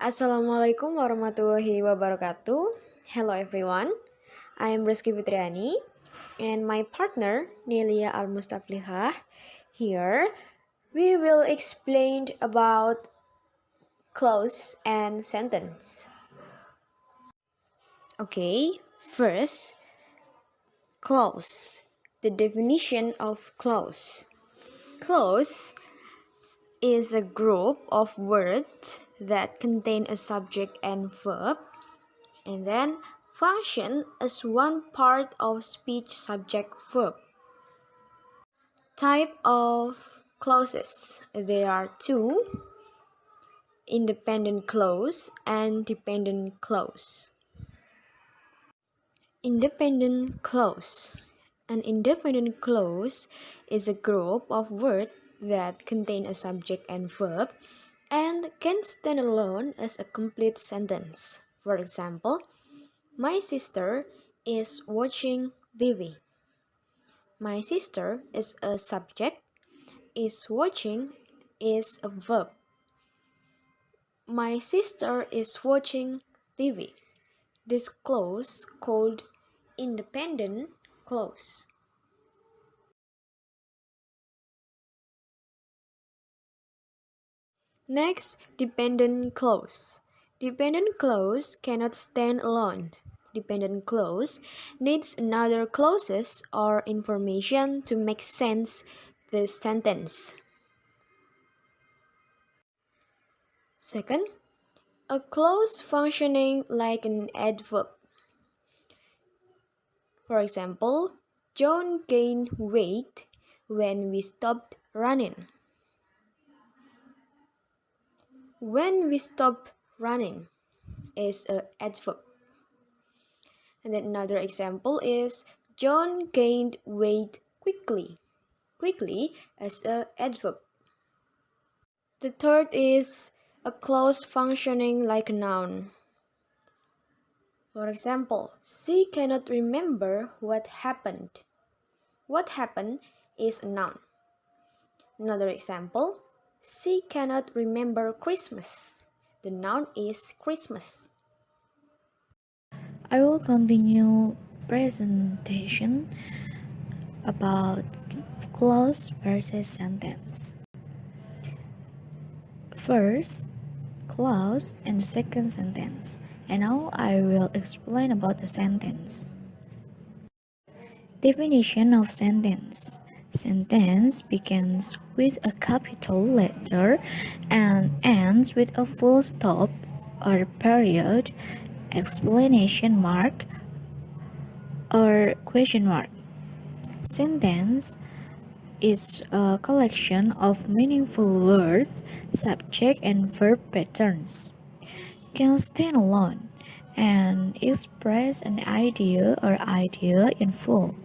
Assalamualaikum warahmatullahi wabarakatuh. Hello everyone. I am Rizky Fitriani and my partner Nelia Al-Mustaflihah. Here we will explain about clause and sentence. Okay, first, clause. The definition of clause. Clause is a group of words that contain a subject and verb and then function as one part of speech subject verb. Type of clauses. There are two: independent clause and dependent clause. Independent clause. An independent clause is a group of words that contain a subject and verb and can stand alone as a complete sentence. For example, my sister is watching TV. My sister is a subject, is watching is a verb. My sister is watching TV. This clause called independent clause. Next, dependent clause. Dependent clause cannot stand alone. Dependent clause needs another clauses or information to make sense the sentence. Second, a clause functioning like an adverb. For example, John gained weight when we stopped running. When we stopped running is an adverb. And then another example is John gained weight quickly. Quickly as an adverb. The third is a clause functioning like a noun. For example, she cannot remember what happened. What happened is a noun. Another example, she cannot remember Christmas. The noun is Christmas. I will continue presentation about clause versus sentence. First, clause and second sentence. And now I will explain about the sentence. Definition of sentence. Sentence begins with a capital letter and ends with a full stop or period, explanation mark, or question mark. Sentence is a collection of meaningful words, subject and verb patterns. Can stand alone and express an idea or idea in full.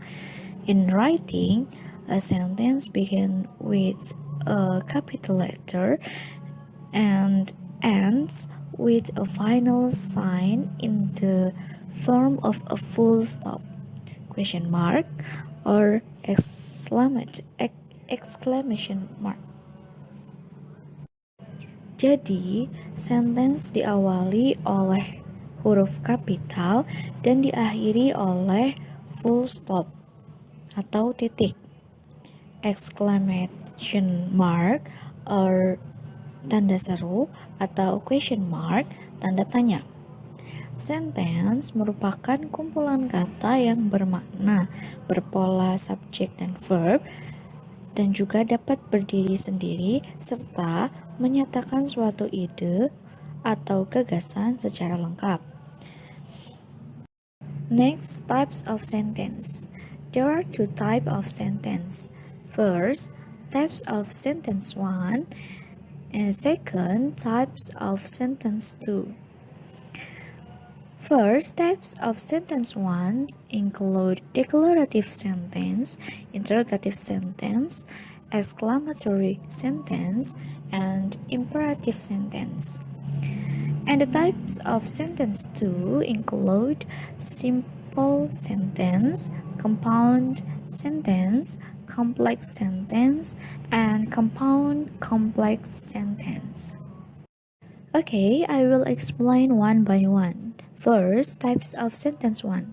In writing, a sentence begins with a capital letter and ends with a final sign in the form of a full stop, question mark, or exclamation mark. Jadi, sentence diawali oleh huruf kapital dan diakhiri oleh full stop atau titik, exclamation mark or tanda seru atau question mark tanda tanya. Sentence merupakan kumpulan kata yang bermakna, berpola subjek dan verb, dan juga dapat berdiri sendiri serta menyatakan suatu ide atau gagasan secara lengkap. Next, types of sentence. There are two types of sentence. First, types of sentence 1, and second, types of sentence 2. First, types of sentence 1 include declarative sentence, interrogative sentence, exclamatory sentence, and imperative sentence. And the types of sentence 2 include simple sentence, compound sentence, complex sentence, and compound complex sentence. Okay, I will explain one by one. First, types of sentence 1.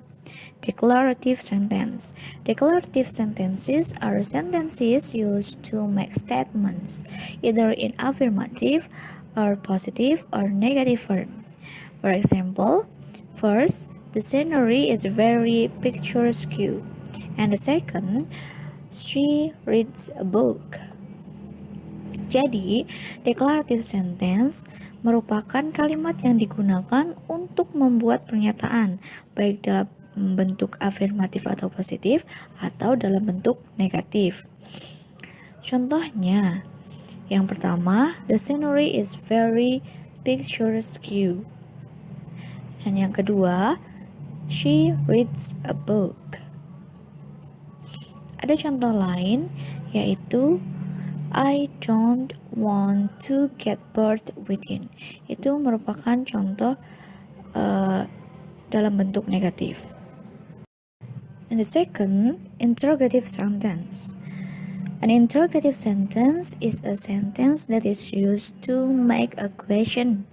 Declarative sentence. Declarative sentences are sentences used to make statements, either in affirmative or positive or negative form. For example, first, the scenery is very picturesque, and the second, she reads a book. Jadi, declarative sentence merupakan kalimat yang digunakan untuk membuat pernyataan, baik dalam bentuk afirmatif atau positif, atau dalam bentuk negatif. Contohnya, yang pertama, the scenery is very picturesque. Dan yang kedua, she reads a book. Ada contoh lain, yaitu I don't want to get bored within. Itu merupakan contoh dalam bentuk negatif. And the second, interrogative sentence. An interrogative sentence is a sentence that is used to make a question,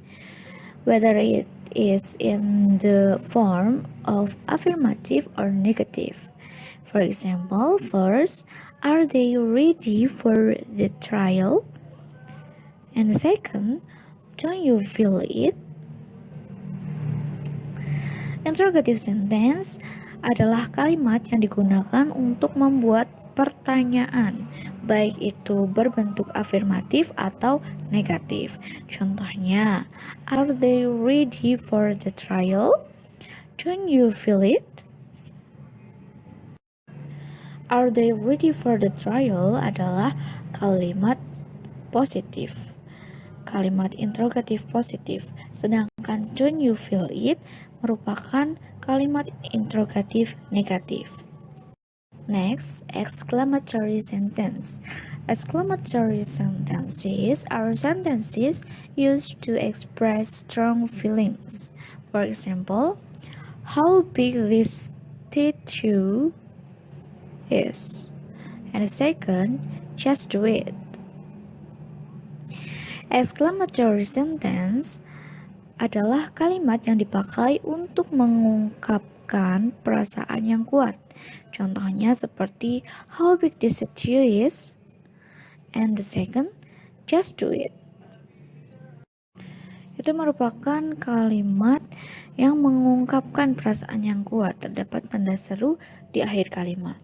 whether it is in the form of affirmative or negative. For example, first, are they ready for the trial? And second, don't you feel it? Interrogative sentence adalah kalimat yang digunakan untuk membuat pertanyaan, baik itu berbentuk afirmatif atau negatif. Contohnya, are they ready for the trial? Don't you feel it? Are they ready for the trial adalah kalimat positif, kalimat interrogatif positif, sedangkan don't you feel it merupakan kalimat interrogatif negatif. Next, exclamatory sentence. Exclamatory sentences are sentences used to express strong feelings. For example, how big this statue is. And second, just do it. Exclamatory sentence adalah kalimat yang dipakai untuk mengungkapkan perasaan yang kuat. Contohnya seperti how big this statue is. And the second, just do it. Itu merupakan kalimat yang mengungkapkan perasaan yang kuat. Terdapat tanda seru di akhir kalimat.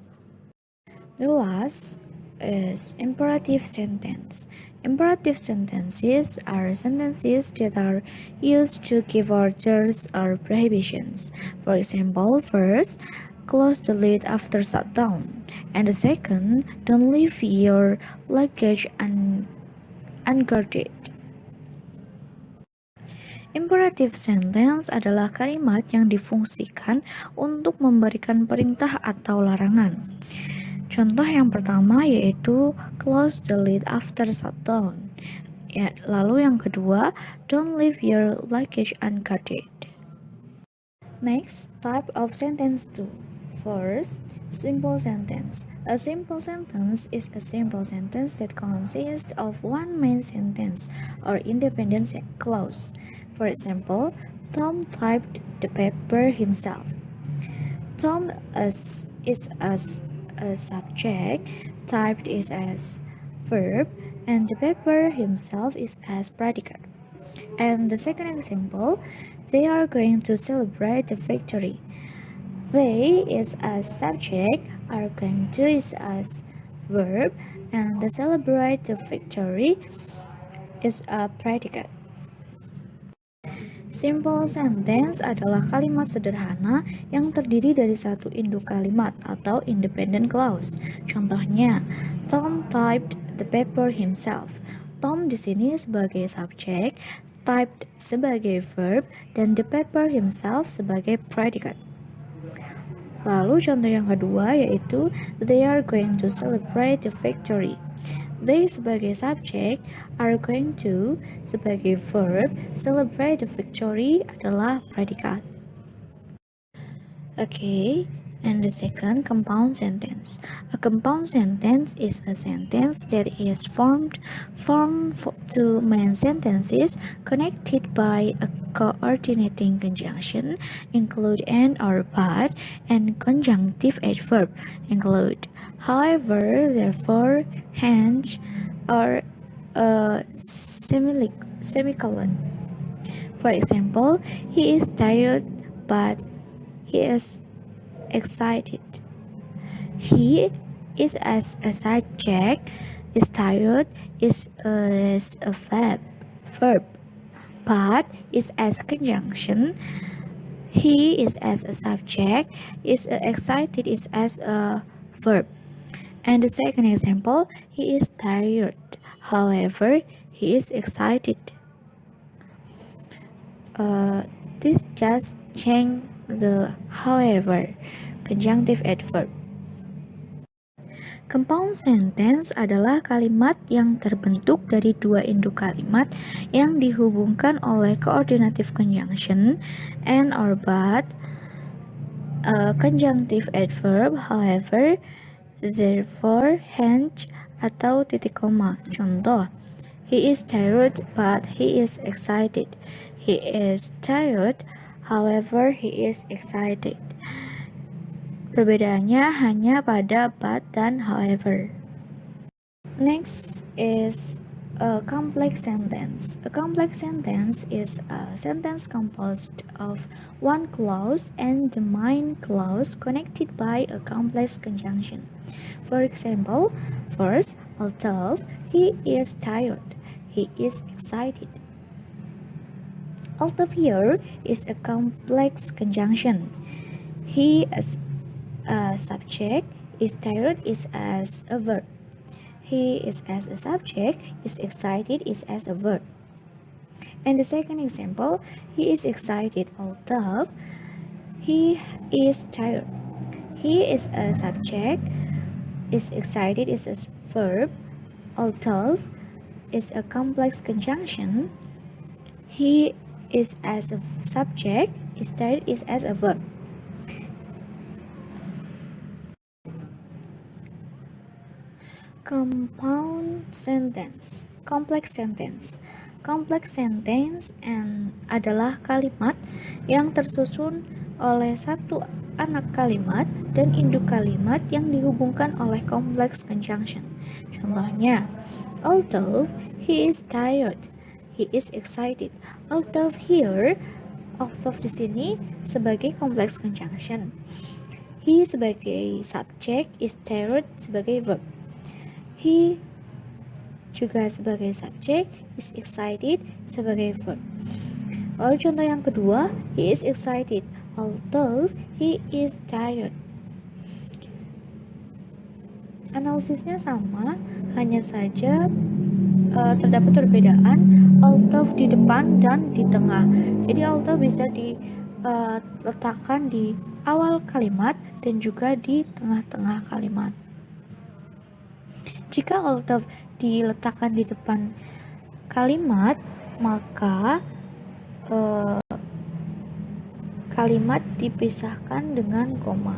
The last is imperative sentence. Imperative sentences are sentences that are used to give orders or prohibitions. For example, first, close the lid after shutdown. And the second, don't leave your luggage unguarded. Imperative sentence adalah kalimat yang difungsikan untuk memberikan perintah atau larangan. Contoh yang pertama yaitu close the lid after shutdown. Lalu yang kedua, don't leave your luggage unguarded. Next, type of sentence 2. First, simple sentence. A simple sentence is a simple sentence that consists of one main sentence or independent clause. For example, Tom typed the paper himself. Tom is as a subject, typed is as verb, and the paper himself is as predicate. And the second example, they are going to celebrate the victory. They is as subject, are going to is as verb, and the celebrate the victory is a predicate. Simple sentence adalah kalimat sederhana yang terdiri dari satu induk kalimat atau independent clause. Contohnya, Tom typed the paper himself. Tom di sini sebagai subjek, typed sebagai verb, dan the paper himself sebagai predicate. Lalu contoh yang kedua yaitu they are going to celebrate the victory. They sebagai subjek, are going to sebagai verb, celebrate the victory adalah predikat. Okay, And the second, compound sentence. A compound sentence is a sentence that is formed from two main sentences connected by a coordinating conjunction, include and or but, and conjunctive adverb, include, however, therefore, hence, or a semicolon. For example, he is tired, but he is excited. He is as a subject, is tired is a verb, but is as conjunction. He is as a subject, is excited is as a verb. And the second example, he is tired. However, he is excited. Uh, this just change the however conjunctive adverb. Compound sentence adalah kalimat yang terbentuk dari dua induk kalimat yang dihubungkan oleh coordinative conjunction and or but, conjunctive adverb, however, therefore, hence, atau titik koma. Contoh, he is tired but he is excited. He is tired, however, he is excited. Perbedaannya hanya pada but dan however. Next is a complex sentence. A complex sentence is a sentence composed of one clause and the main clause connected by a complex conjunction. For example, first, although he is tired, he is excited. Although here is a complex conjunction. He as a subject, is tired is as a verb. He is as a subject, is excited is as a verb. And the second example, he is excited although he is tired. He is a subject, is excited is a verb, although is a complex conjunction. He is as a subject, is tired is as a verb. Compound sentence, complex sentence. Complex sentence adalah kalimat yang tersusun oleh satu anak kalimat dan induk kalimat yang dihubungkan oleh complex conjunction. Contohnya, although he is tired, he is excited. Although here, although di sini sebagai complex conjunction. He sebagai subject, is tired sebagai verb. He juga sebagai subjek, is excited sebagai verb. Lalu contoh yang kedua, he is excited although he is tired. Analisisnya sama, hanya saja terdapat perbedaan although di depan dan di tengah. Jadi although bisa diletakkan di awal kalimat dan juga di tengah-tengah kalimat. Jika although diletakkan di depan kalimat, maka kalimat dipisahkan dengan koma.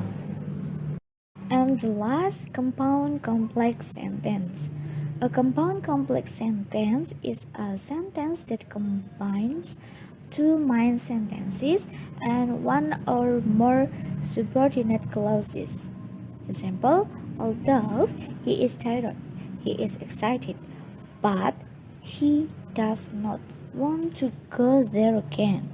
And the last, compound complex sentence. A compound complex sentence is a sentence that combines two main sentences and one or more subordinate clauses. Example, although he is tired, he is excited, but he does not want to go there again.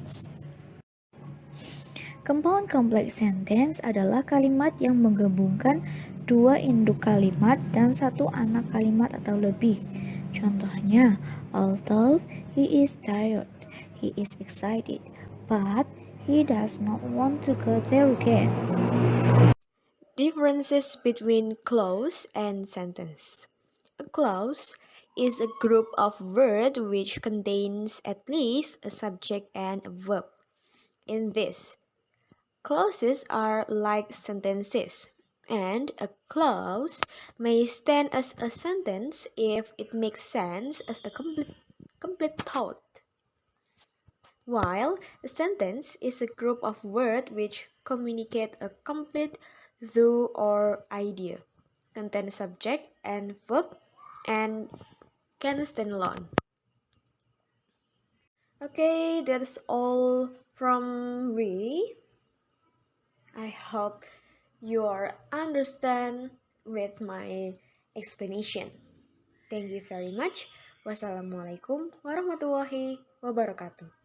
Compound complex sentence adalah kalimat yang menggabungkan dua induk kalimat dan satu anak kalimat atau lebih. Contohnya, although he is tired, he is excited, but he does not want to go there again. Differences between clause and sentence. A clause is a group of words which contains at least a subject and a verb. In this, clauses are like sentences, and a clause may stand as a sentence if it makes sense as a complete thought, while a sentence is a group of words which communicate a complete though or idea, contain subject and verb, and can stand alone. Okay, that's all from me. I hope you are understand with my explanation. Thank you very much. Wassalamualaikum warahmatullahi wabarakatuh.